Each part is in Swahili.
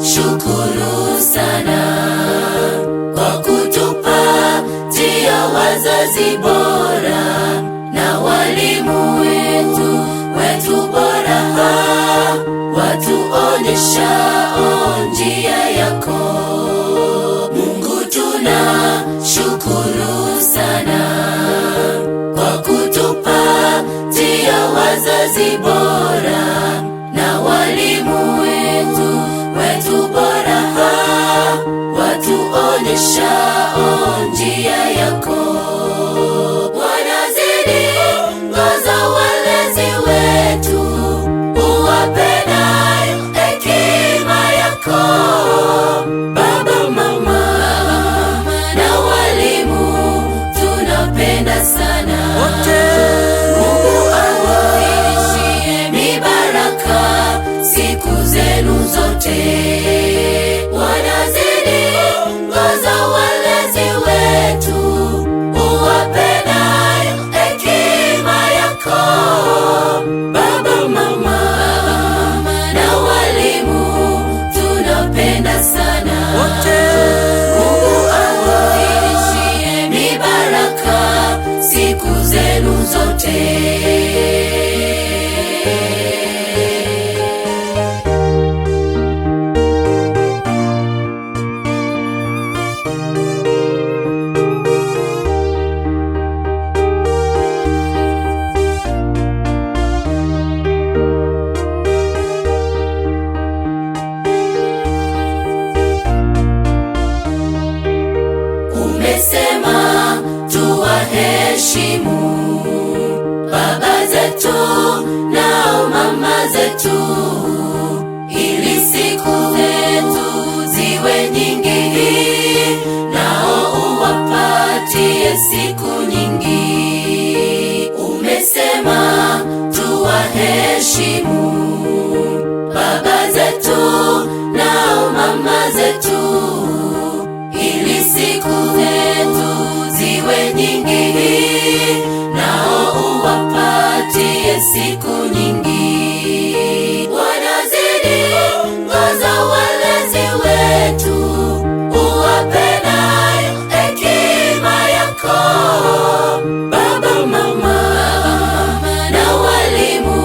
Shukuru sana kwa kutupatia wazazi bora na walimu wetu bora, watuonyeshao njia yako. Mungu tunashukuru sana kwa kutupatia wazazi bora na walimu wetu bora, watuonyeshao njia yako. Wanazidi ongoza walezi wetu, uwapendayo hekima yako. Baba, mama na walimu tunapenda sana. Mungu awazidishie mibaraka siku zenu zote. Wanazidi ongoza walezi wetu, uwapendayo hekima yako. Baba, mama na walimu tunapenda sana. Mungu awazidishie mibaraka siku zenu zote. Umesema tuwaheshimu baba zetu nao mama zetu, ili siku zetu ziwe nyingi, nao uwapatie siku nyingi. Umesema tuwaheshimu baba zetu nao mama zetu, ili siku zetu ziwe nyingi, nao uwapatie siku nyingi. Wanazidi ongoza walezi wetu, uwapendayo hekima yako. Baba, mama na walimu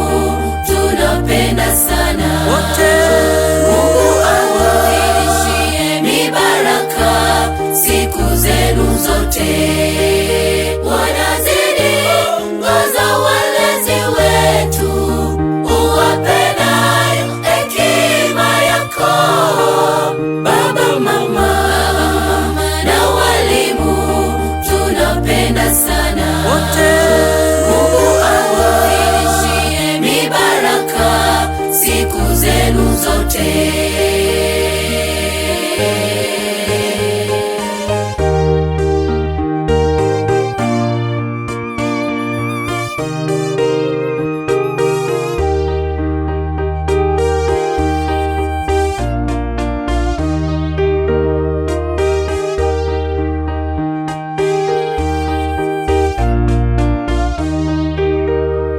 tunapenda sana. Mungu awazidishie mibaraka siku zenu zote. Wanazidi ongoza walezi wetu, uwapendayo hekima yako. Baba, mama na walimu tunapenda sana. Mungu awazidishie mibaraka siku zenu zote.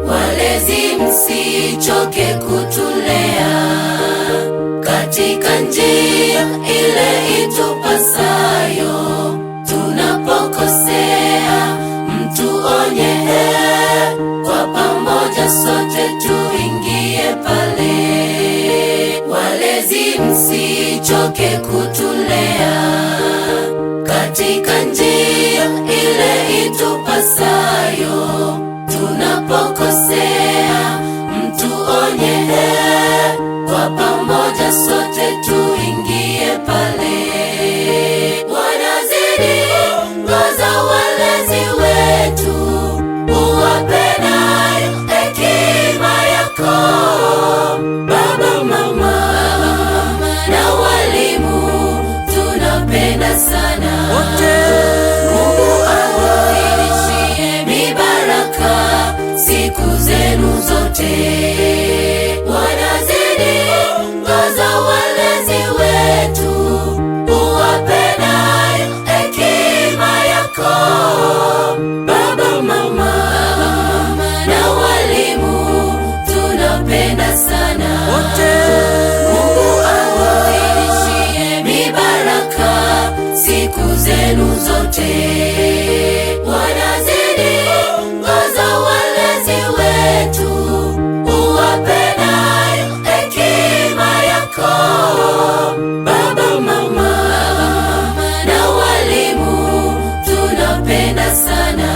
Walezi, msichoke kutulea katika njia ile itupasayo. Tunapokosea mtuonye, kwa pamoja sote tuingie pale. Walezi, msichoke kutulea katika njia ile itupasayo. Tunapokosea mtuonye, kwa pamoja sote tuingie pale. Wanazidi ongoza walezi wetu, uwapendayo hekima yako. Baba, mama na walimu tunapenda sana. Mungu awazidishie siku zenu zote. Wanazidi ongoza walezi wetu, uwape nayo hekima yako. Baba, mama na walimu, tunapenda sana. Mungu awazidishie mibaraka siku zenu zote. Wanazidi ongoza walezi wetu, uwape nayo hekima yako. Baba, mama na walimu, tunapenda sana.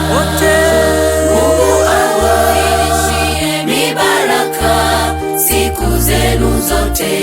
Mungu awazidishie mibaraka siku zenu zote.